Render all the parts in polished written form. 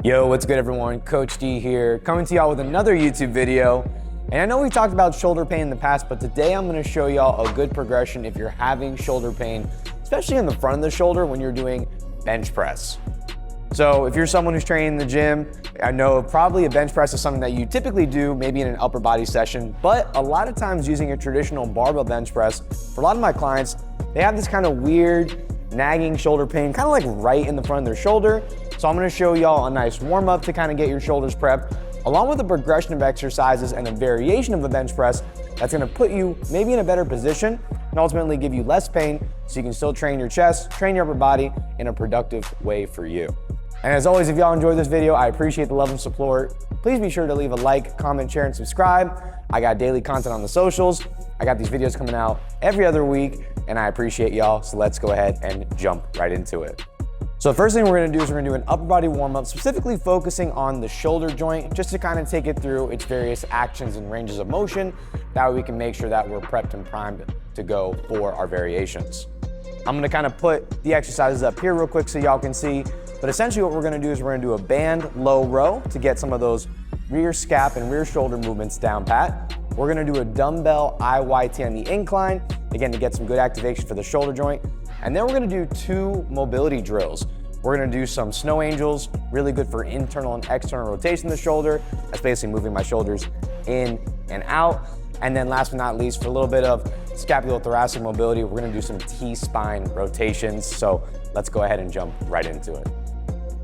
Yo, what's good everyone? Coach D here, coming to y'all with another YouTube video. And I know we talked about shoulder pain in the past, but today I'm gonna show y'all a good progression if you're having shoulder pain, especially in the front of the shoulder when you're doing bench press. So if you're someone who's training in the gym, I know probably a bench press is something that you typically do maybe in an upper body session, but a lot of times using a traditional barbell bench press, for a lot of my clients, they have this kind of weird nagging shoulder pain, kind of like right in the front of their shoulder. So I'm gonna show y'all a nice warm up to kind of get your shoulders prepped, along with a progression of exercises and a variation of the bench press that's gonna put you maybe in a better position and ultimately give you less pain so you can still train your chest, train your upper body in a productive way for you. And as always, if y'all enjoyed this video, I appreciate the love and support. Please be sure to leave a like, comment, share, and subscribe. I got daily content on the socials. I got these videos coming out every other week, and I appreciate y'all. So let's go ahead and jump right into it. So the first thing we're gonna do is we're gonna do an upper body warm up, specifically focusing on the shoulder joint, just to kind of take it through its various actions and ranges of motion. That way we can make sure that we're prepped and primed to go for our variations. I'm gonna kind of put the exercises up here real quick so y'all can see. But essentially what we're gonna do is we're gonna do a band low row to get some of those rear scap and rear shoulder movements down pat. We're gonna do a dumbbell IYT on the incline, again, to get some good activation for the shoulder joint. And then we're gonna do 2 mobility drills. We're gonna do some snow angels, really good for internal and external rotation of the shoulder. That's basically moving my shoulders in and out. And then last but not least, for a little bit of scapulothoracic mobility, we're gonna do some T-spine rotations. So let's go ahead and jump right into it.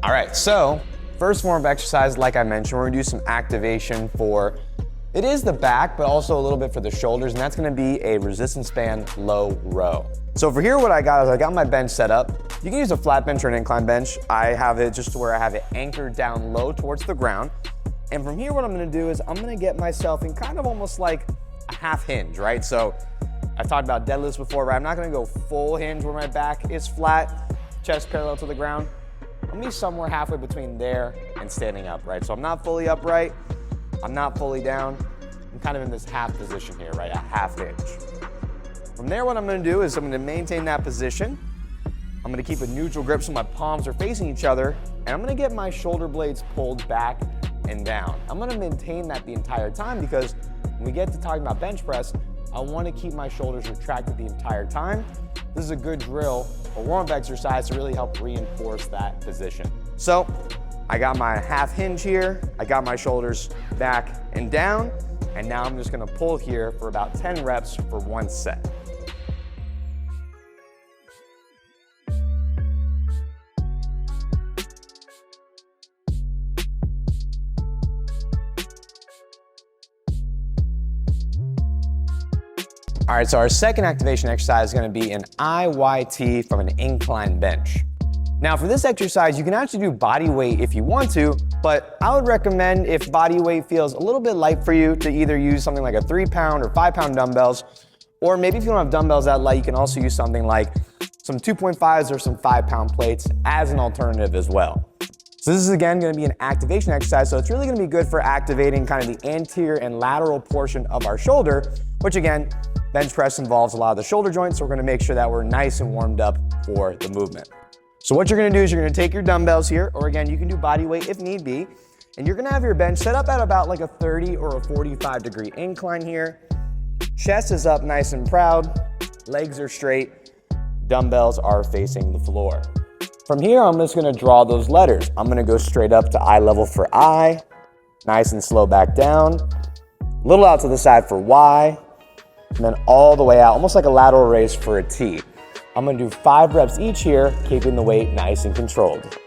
All right, so first form of exercise, like I mentioned, we're gonna do some activation for, it is the back, but also a little bit for the shoulders, and that's gonna be a resistance band low row. So for here, what I got is I got my bench set up. You can use a flat bench or an incline bench. I have it just to where I have it anchored down low towards the ground. And from here, what I'm gonna do is I'm gonna get myself in kind of almost like a half hinge, right? So I've talked about deadlifts before, right? I'm not gonna go full hinge where my back is flat, chest parallel to the ground. I'm gonna be somewhere halfway between there and standing up, right? So I'm not fully upright, I'm not fully down. I'm kind of in this half position here, right? A half hinge. From there, what I'm gonna do is I'm gonna maintain that position. I'm gonna keep a neutral grip so my palms are facing each other, and I'm gonna get my shoulder blades pulled back and down. I'm gonna maintain that the entire time because when we get to talking about bench press, I wanna keep my shoulders retracted the entire time. This is a good drill or warm-up exercise to really help reinforce that position. So I got my half hinge here, I got my shoulders back and down, and now I'm just gonna pull here for about 10 reps for 1 set. All right, so our second activation exercise is gonna be an IYT from an incline bench. Now for this exercise, you can actually do body weight if you want to, but I would recommend if body weight feels a little bit light for you to either use something like a 3-pound or 5-pound dumbbells, or maybe if you don't have dumbbells that light, you can also use something like some 2.5s or some 5-pound plates as an alternative as well. So this is again gonna be an activation exercise, so it's really gonna be good for activating kind of the anterior and lateral portion of our shoulder, which again, bench press involves a lot of the shoulder joints, so we're gonna make sure that we're nice and warmed up for the movement. So what you're gonna do is you're gonna take your dumbbells here, or again, you can do body weight if need be, and you're gonna have your bench set up at about like a 30 or a 45-degree incline here. Chest is up nice and proud, legs are straight, dumbbells are facing the floor. From here, I'm just gonna draw those letters. I'm gonna go straight up to eye level for I, nice and slow back down, a little out to the side for Y, and then all the way out, almost like a lateral raise for a T. I'm gonna do 5 reps each here, keeping the weight nice and controlled.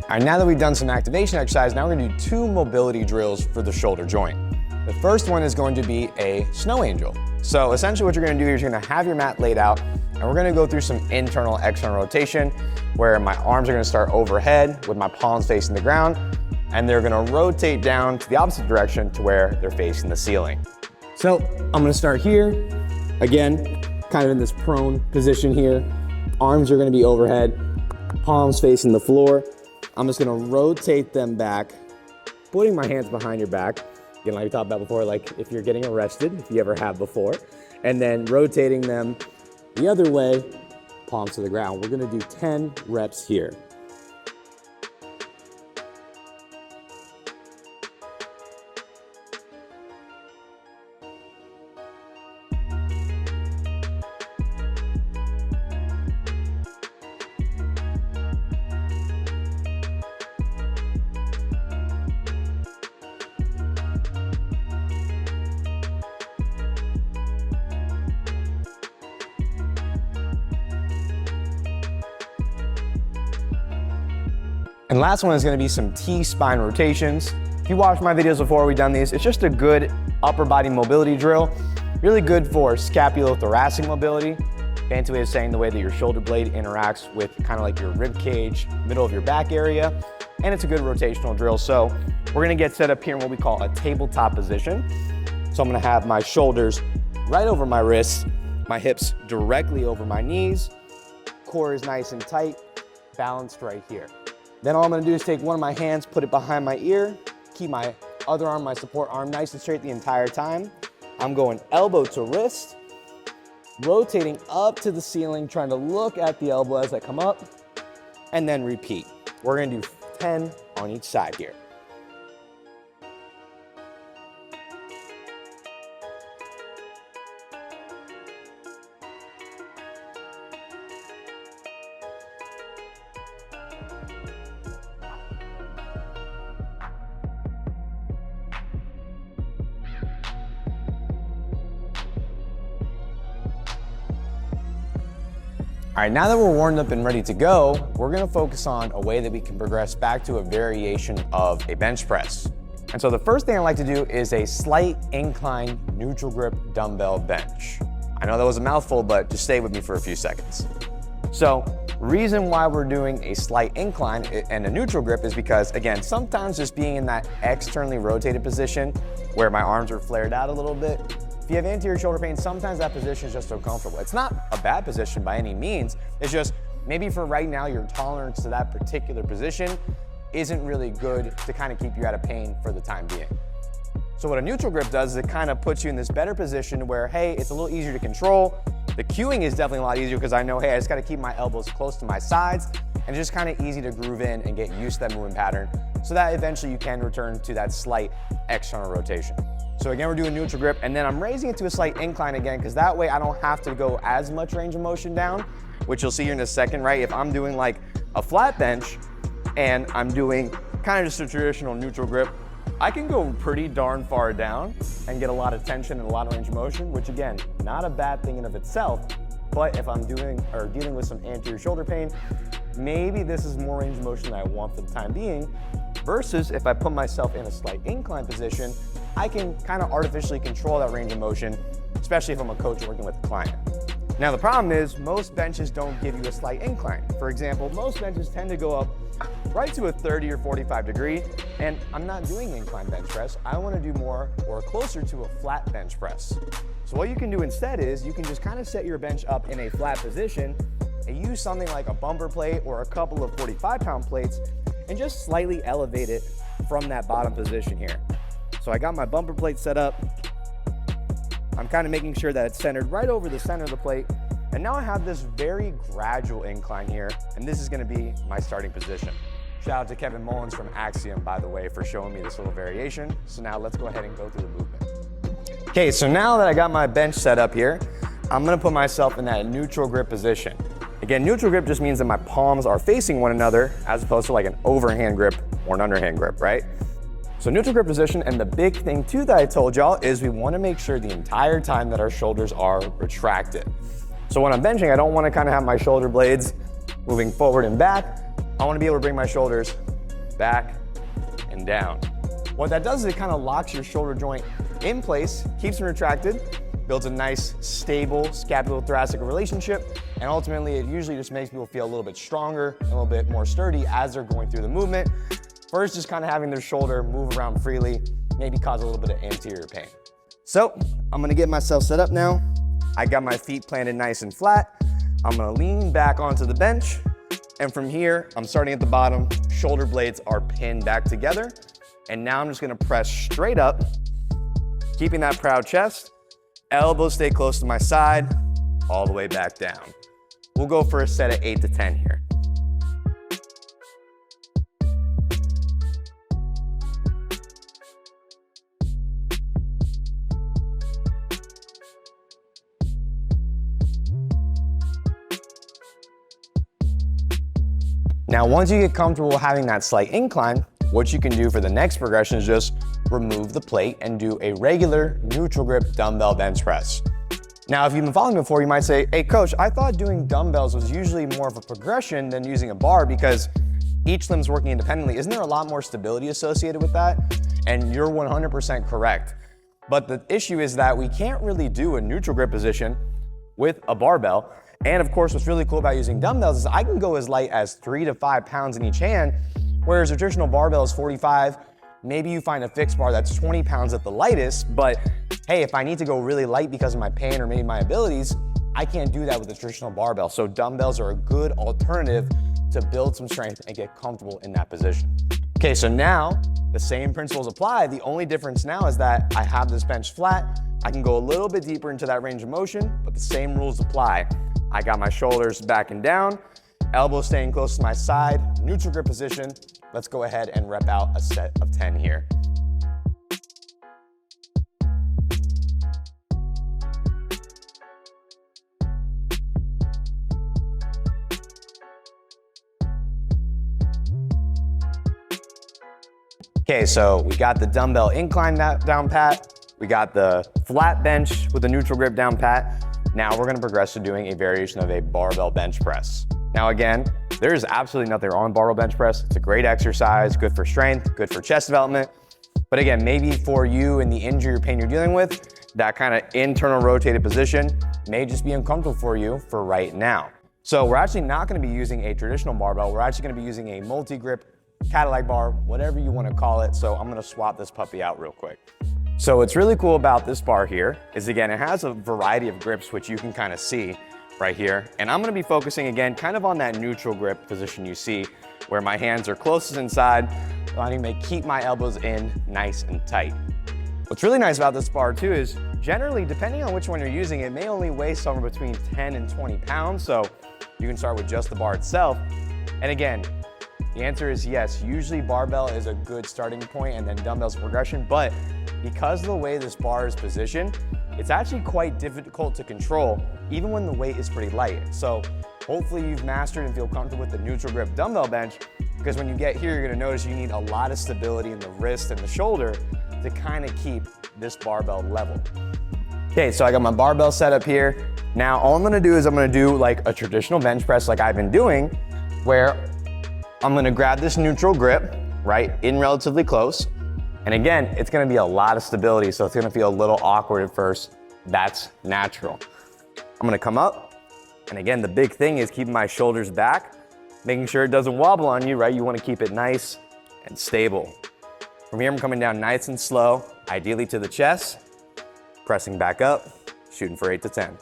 All right, now that we've done some activation exercise, now we're gonna do 2 mobility drills for the shoulder joint. The first one is going to be a snow angel. So essentially what you're gonna do is you're gonna have your mat laid out, and we're gonna go through some internal, external rotation, where my arms are gonna start overhead with my palms facing the ground, and they're gonna rotate down to the opposite direction to where they're facing the ceiling. So I'm gonna start here. Again, kind of in this prone position here. Arms are gonna be overhead, palms facing the floor. I'm just gonna rotate them back, putting my hands behind your back. Again, like we talked about before, like if you're getting arrested, if you ever have before, and then rotating them the other way, palms to the ground. We're gonna do 10 reps here. And last one is gonna be some T-spine rotations. If you watched my videos before, we've done these. It's just a good upper body mobility drill. Really good for scapulothoracic mobility. Fancy way of saying the way that your shoulder blade interacts with kind of like your rib cage, middle of your back area. And it's a good rotational drill. So we're gonna get set up here in what we call a tabletop position. So I'm gonna have my shoulders right over my wrists, my hips directly over my knees, core is nice and tight, balanced right here. Then all I'm gonna do is take one of my hands, put it behind my ear, keep my other arm, my support arm, nice and straight the entire time. I'm going elbow to wrist, rotating up to the ceiling, trying to look at the elbow as I come up, and then repeat. We're gonna do 10 on each side here. All right, now that we're warmed up and ready to go, we're gonna focus on a way that we can progress back to a variation of a bench press. And so the first thing I like to do is a slight incline neutral grip dumbbell bench. I know that was a mouthful, but just stay with me for a few seconds. So, reason why we're doing a slight incline and a neutral grip is because, again, sometimes just being in that externally rotated position where my arms are flared out a little bit, if you have anterior shoulder pain, sometimes that position is just so comfortable. It's not a bad position by any means. It's just maybe for right now, your tolerance to that particular position isn't really good to kind of keep you out of pain for the time being. So what a neutral grip does is it kind of puts you in this better position where, hey, it's a little easier to control. The cueing is definitely a lot easier because I know, hey, I just got to keep my elbows close to my sides, and it's just kind of easy to groove in and get used to that movement pattern so that eventually you can return to that slight external rotation. So again, we're doing neutral grip, and then I'm raising it to a slight incline again, because that way I don't have to go as much range of motion down, which you'll see here in a second, right? If I'm doing like a flat bench and I'm doing kind of just a traditional neutral grip, I can go pretty darn far down and get a lot of tension and a lot of range of motion, which again, not a bad thing in of itself, but if I'm doing or dealing with some anterior shoulder pain, maybe this is more range of motion than I want for the time being, versus if I put myself in a slight incline position, I can kind of artificially control that range of motion, especially if I'm a coach working with a client. Now the problem is most benches don't give you a slight incline. For example, most benches tend to go up right to a 30 or 45 degree, and I'm not doing incline bench press. I want to do more or closer to a flat bench press. So what you can do instead is you can just kind of set your bench up in a flat position and use something like a bumper plate or a couple of 45-pound plates and just slightly elevate it from that bottom position here. So I got my bumper plate set up. I'm kind of making sure that it's centered right over the center of the plate. And now I have this very gradual incline here, and this is gonna be my starting position. Shout out to Kevin Mullins from Axiom, by the way, for showing me this little variation. So now let's go ahead and go through the movement. Okay, so now that I got my bench set up here, I'm gonna put myself in that neutral grip position. Again, neutral grip just means that my palms are facing one another as opposed to like an overhand grip or an underhand grip, right? So neutral grip position, and the big thing too that I told y'all is we wanna make sure the entire time that our shoulders are retracted. So when I'm benching, I don't wanna kind of have my shoulder blades moving forward and back. I wanna be able to bring my shoulders back and down. What that does is it kind of locks your shoulder joint in place, keeps them retracted, builds a nice, stable scapulothoracic relationship, and ultimately it usually just makes people feel a little bit stronger, a little bit more sturdy as they're going through the movement. First, just kind of having their shoulder move around freely, maybe cause a little bit of anterior pain. So I'm gonna get myself set up now. I got my feet planted nice and flat. I'm gonna lean back onto the bench. And from here, I'm starting at the bottom. Shoulder blades are pinned back together. And now I'm just gonna press straight up, keeping that proud chest. Elbows stay close to my side, all the way back down. We'll go for a set of 8 to 10 here. Now, once you get comfortable having that slight incline, what you can do for the next progression is just remove the plate and do a regular neutral grip dumbbell bench press. Now, if you've been following before, you might say, hey coach, I thought doing dumbbells was usually more of a progression than using a bar because each limb's working independently. Isn't there a lot more stability associated with that? And you're 100% correct. But the issue is that we can't really do a neutral grip position with a barbell. And of course, what's really cool about using dumbbells is I can go as light as 3 to 5 pounds in each hand, whereas a traditional barbell is 45. Maybe you find a fixed bar that's 20 pounds at the lightest, but hey, if I need to go really light because of my pain or maybe my abilities, I can't do that with a traditional barbell. So dumbbells are a good alternative to build some strength and get comfortable in that position. Okay, so now the same principles apply. The only difference now is that I have this bench flat. I can go a little bit deeper into that range of motion, but the same rules apply. I got my shoulders back and down, elbows staying close to my side, neutral grip position. Let's go ahead and rep out a set of 10 here. Okay, so we got the dumbbell incline down pat. We got the flat bench with the neutral grip down pat. Now we're gonna progress to doing a variation of a barbell bench press. Now again, there's absolutely nothing wrong with barbell bench press. It's a great exercise, good for strength, good for chest development. But again, maybe for you and the injury or pain you're dealing with, that kind of internal rotated position may just be uncomfortable for you for right now. So we're actually not gonna be using a traditional barbell. We're actually gonna be using a multi-grip Cadillac bar, whatever you wanna call it. So I'm gonna swap this puppy out real quick. So what's really cool about this bar here is, again, it has a variety of grips, which you can kind of see right here. And I'm gonna be focusing again, kind of on that neutral grip position you see, where my hands are closest inside, allowing me to keep my elbows in nice and tight. What's really nice about this bar too is generally, depending on which one you're using, it may only weigh somewhere between 10 and 20 pounds. So you can start with just the bar itself. And again, the answer is yes, usually barbell is a good starting point and then dumbbells progression, but because of the way this bar is positioned, it's actually quite difficult to control even when the weight is pretty light. So hopefully you've mastered and feel comfortable with the neutral grip dumbbell bench, because when you get here, you're gonna notice you need a lot of stability in the wrist and the shoulder to kind of keep this barbell level. Okay, so I got my barbell set up here. Now all I'm gonna do is I'm gonna do like a traditional bench press like I've been doing, where I'm gonna grab this neutral grip, right, in relatively close. And again, it's gonna be a lot of stability, so it's gonna feel a little awkward at first. That's natural. I'm gonna come up, and again, the big thing is keeping my shoulders back, making sure it doesn't wobble on you, right? You wanna keep it nice and stable. From here, I'm coming down nice and slow, ideally to the chest, pressing back up, shooting for 8 to 10.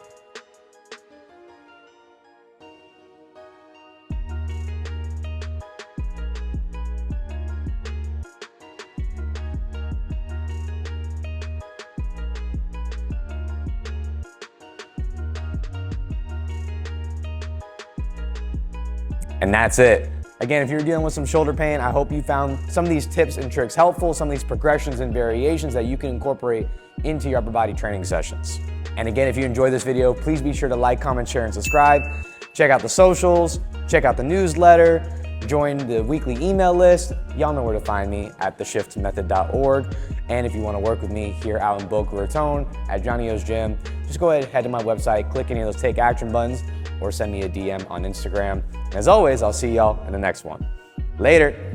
And that's it. Again, if you're dealing with some shoulder pain, I hope you found some of these tips and tricks helpful, some of these progressions and variations that you can incorporate into your upper body training sessions. And again, if you enjoyed this video, please be sure to like, comment, share, and subscribe. Check out the socials, check out the newsletter, join the weekly email list. Y'all know where to find me at theshiftmethod.org. And if you want to work with me here out in Boca Raton at Johnny O's Gym, just go ahead, head to my website, click any of those take action buttons, or send me a DM on Instagram. And as always, I'll see y'all in the next one. Later.